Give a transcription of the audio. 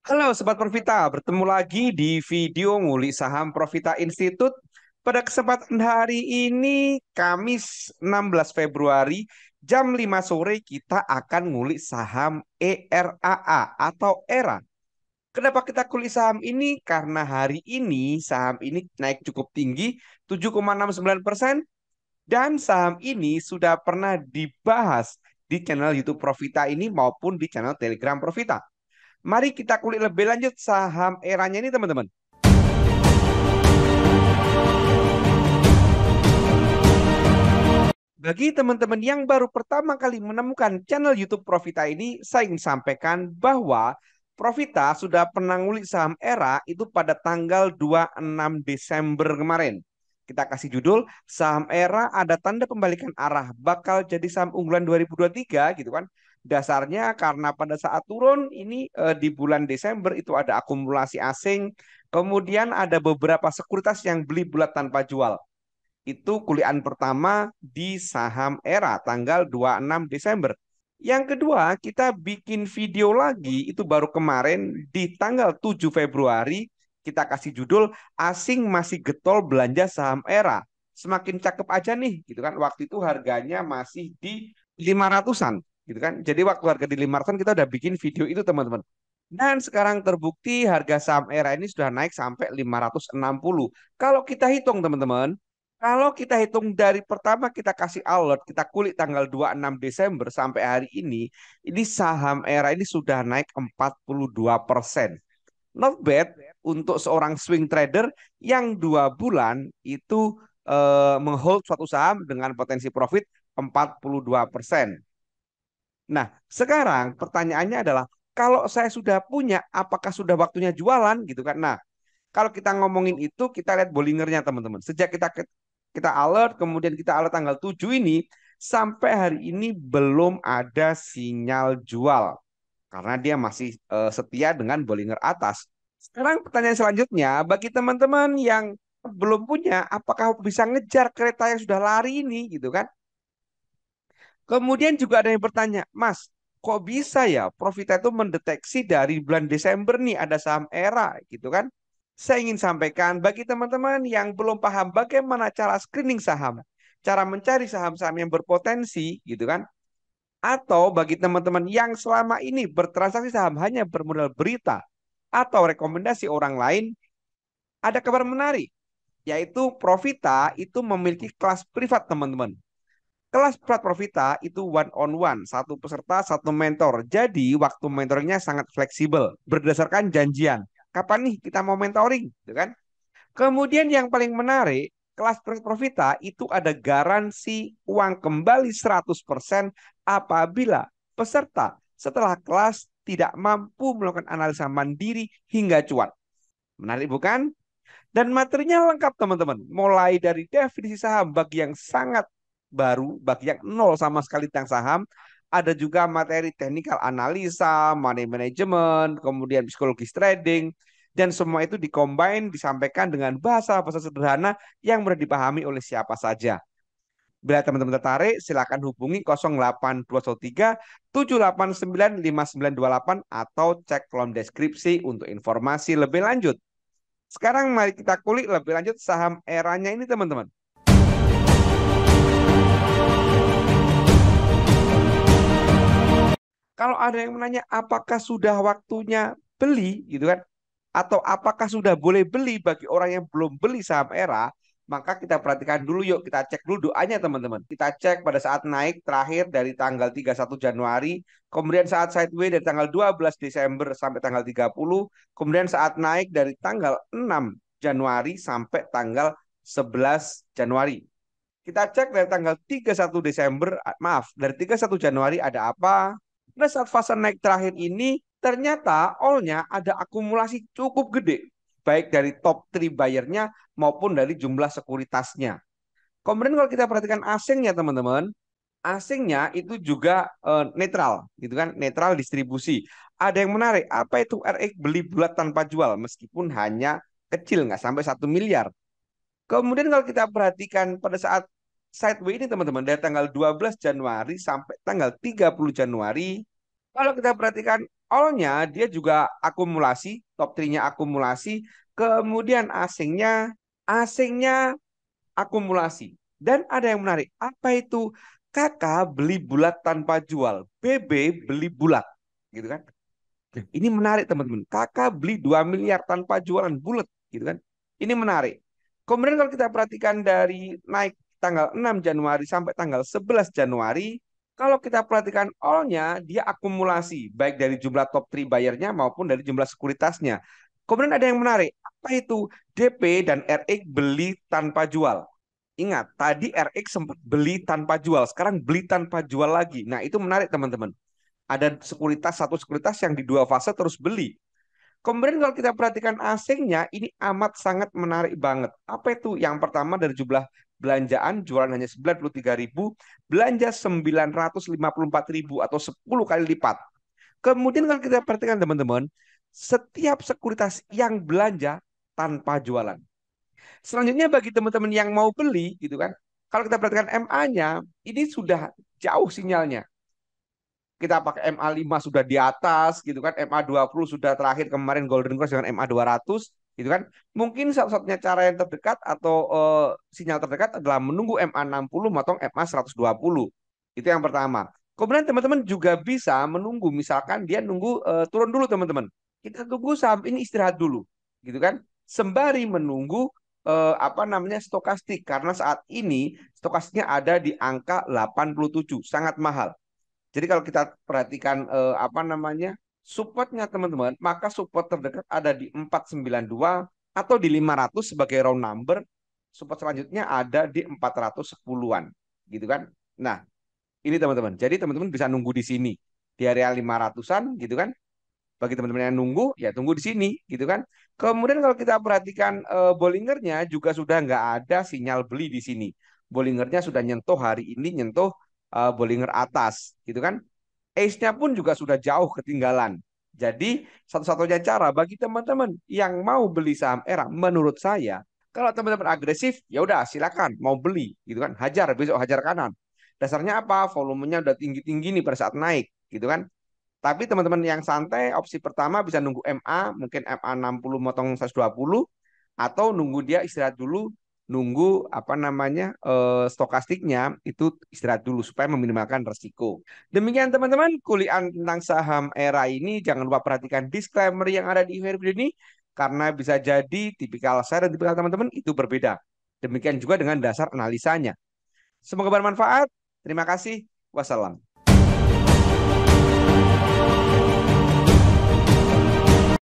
Halo Sobat Profita, bertemu lagi di video ngulik saham Profita Institute. Pada kesempatan hari ini, Kamis 16 Februari, jam 5 sore kita akan ngulik saham ERAA atau ERA. Kenapa kita kulik saham ini? Karena hari ini saham ini naik cukup tinggi, 7,69%, dan saham ini sudah pernah dibahas di channel YouTube Profita ini maupun di channel Telegram Profita. Mari kita kulik lebih lanjut saham eranya ini teman-teman. Bagi teman-teman yang baru pertama kali menemukan channel YouTube Profita ini, saya ingin sampaikan bahwa Profita sudah pernah ngulik saham ERA itu pada tanggal 26 Desember kemarin. Kita kasih judul, saham ERA ada tanda pembalikan arah, bakal jadi saham unggulan 2023 gitu kan. Dasarnya karena pada saat turun ini di bulan Desember itu ada akumulasi asing, kemudian ada beberapa sekuritas yang beli bulat tanpa jual. Itu kuliah pertama di saham ERA tanggal 26 Desember. Yang kedua, kita bikin video lagi itu baru kemarin di tanggal 7 Februari. Kita kasih judul asing masih getol belanja saham ERA. Semakin cakep aja nih gitu kan. Waktu itu harganya masih di 500-an gitu kan. Jadi waktu harga di 500-an kita udah bikin video itu teman-teman. Dan sekarang terbukti harga saham ERA ini sudah naik sampai 560. Kalau kita hitung teman-teman, kalau kita hitung dari pertama kita kasih alert, kita kulik tanggal 26 Desember sampai hari ini saham ERA ini sudah naik 42%. Not bad untuk seorang swing trader yang 2 bulan itu menghold suatu saham dengan potensi profit 42%. Nah, sekarang pertanyaannya adalah kalau saya sudah punya, apakah sudah waktunya jualan gitu kan? Nah, kalau kita ngomongin itu, kita lihat Bollingernya teman-teman. Sejak kita alert, kemudian kita alert tanggal 7 ini, sampai hari ini belum ada sinyal jual. Karena dia masih setia dengan Bollinger atas. Sekarang pertanyaan selanjutnya, bagi teman-teman yang belum punya, apakah bisa ngejar kereta yang sudah lari ini gitu kan? Kemudian juga ada yang bertanya, Mas, kok bisa ya Profita itu mendeteksi dari bulan Desember nih ada saham ERA gitu kan? Saya ingin sampaikan bagi teman-teman yang belum paham bagaimana cara screening saham, cara mencari saham-saham yang berpotensi gitu kan? Atau bagi teman-teman yang selama ini bertransaksi saham hanya bermodal berita atau rekomendasi orang lain, ada kabar menarik, yaitu Profita itu memiliki kelas privat teman-teman. Kelas Prat Profita itu one on one, satu peserta, satu mentor. Jadi waktu mentoringnya sangat fleksibel, berdasarkan janjian. Kapan nih kita mau mentoring, gitu kan? Kemudian yang paling menarik, kelas Prat Profita itu ada garansi uang kembali 100% apabila peserta setelah kelas tidak mampu melakukan analisa mandiri hingga cuan. Menarik bukan? Dan materinya lengkap teman-teman. Mulai dari definisi saham bagi yang sangat baru, bagi yang nol sama sekali tentang saham. Ada juga materi teknikal analisa, money management, kemudian psikologis trading. Dan semua itu dikombin, disampaikan dengan bahasa-bahasa sederhana yang mudah dipahami oleh siapa saja. Bila teman-teman tertarik, silakan hubungi 08213 789 5928 atau cek kolom deskripsi untuk informasi lebih lanjut. Sekarang mari kita kulik lebih lanjut saham eranya ini teman-teman. Kalau ada yang menanya apakah sudah waktunya beli gitu kan? Atau apakah sudah boleh beli bagi orang yang belum beli saham era? Maka kita perhatikan dulu yuk, kita cek dulu doanya teman-teman. Kita cek pada saat naik terakhir dari tanggal 31 Januari, kemudian saat sideways dari tanggal 12 Desember sampai tanggal 30, kemudian saat naik dari tanggal 6 Januari sampai tanggal 11 Januari. Kita cek dari tanggal 31 Desember, maaf, dari 31 Januari ada apa? Pada saat fase naik terakhir ini, ternyata all-nya ada akumulasi cukup gede. Baik dari top 3 buyer-nya maupun dari jumlah sekuritasnya. Kemudian kalau kita perhatikan asingnya teman-teman, asingnya itu juga netral, gitu kan? Netral distribusi. Ada yang menarik, apa itu RX beli bulat tanpa jual, meskipun hanya kecil, nggak sampai 1 miliar. Kemudian kalau kita perhatikan pada saat sideway ini teman-teman, dari tanggal 12 Januari sampai tanggal 30 Januari, kalau kita perhatikan All-nya dia juga akumulasi, top 3-nya akumulasi, kemudian asingnya akumulasi. Dan ada yang menarik, apa itu? Kakak beli bulat tanpa jual, BB beli bulat, gitu kan? Ini menarik teman-teman. Kakak beli 2 miliar tanpa jualan bulat, gitu kan? Ini menarik. Kemudian kalau kita perhatikan dari naik tanggal 6 Januari sampai tanggal 11 Januari, kalau kita perhatikan all-nya, dia akumulasi, baik dari jumlah top 3 bayarnya maupun dari jumlah sekuritasnya. Kemudian ada yang menarik, apa itu? DP dan RX beli tanpa jual. Ingat, tadi RX sempat beli tanpa jual, sekarang beli tanpa jual lagi. Nah, itu menarik teman-teman. Ada satu sekuritas yang di dua fase terus beli. Kemudian kalau kita perhatikan asingnya, ini amat sangat menarik banget. Apa itu? Yang pertama dari jumlah belanjaan, jualan hanya 93.000, belanja 954.000 atau 10 kali lipat. Kemudian kalau kita perhatikan teman-teman, setiap sekuritas yang belanja tanpa jualan. Selanjutnya bagi teman-teman yang mau beli gitu kan, kalau kita perhatikan MA-nya, ini sudah jauh sinyalnya. Kita pakai MA5 sudah di atas gitu kan, MA20 sudah terakhir kemarin Golden Cross dengan MA200 gitu kan. Mungkin satu-satunya cara yang terdekat atau sinyal terdekat adalah menunggu MA60 atau MA120. Itu yang pertama. Kemudian teman-teman juga bisa menunggu, misalkan dia nunggu turun dulu teman-teman. Kita tunggu sampai ini istirahat dulu gitu kan. Sembari menunggu apa namanya stokastik, karena saat ini stokastiknya ada di angka 87, sangat mahal. Jadi kalau kita perhatikan apa namanya supportnya teman-teman, maka support terdekat ada di 492 atau di 500 sebagai round number. Support selanjutnya ada di 410-an, gitu kan? Nah, ini teman-teman. Jadi teman-teman bisa nunggu di sini di area 500-an, gitu kan? Bagi teman-teman yang nunggu, ya tunggu di sini, gitu kan? Kemudian kalau kita perhatikan Bollingernya juga sudah nggak ada sinyal beli di sini. Bollingernya sudah nyentuh hari ini, nyentuh Bollinger atas, gitu kan? Ace-nya pun juga sudah jauh ketinggalan. Jadi satu-satunya cara bagi teman-teman yang mau beli saham ERA, menurut saya, kalau teman-teman agresif, ya udah silakan mau beli, gitu kan? Hajar besok hajar kanan. Dasarnya apa? Volumenya udah tinggi-tinggi nih pada saat naik, gitu kan? Tapi teman-teman yang santai, opsi pertama bisa nunggu MA, mungkin MA 60 motong 120, atau nunggu dia istirahat dulu, nunggu apa namanya stokastiknya itu istirahat dulu supaya meminimalkan resiko. Demikian teman-teman, kuliah tentang saham ERA ini. Jangan lupa perhatikan disclaimer yang ada di video ini, karena bisa jadi tipikal saya dan tipikal teman-teman itu berbeda. Demikian juga dengan dasar analisanya. Semoga bermanfaat. Terima kasih. Wassalam.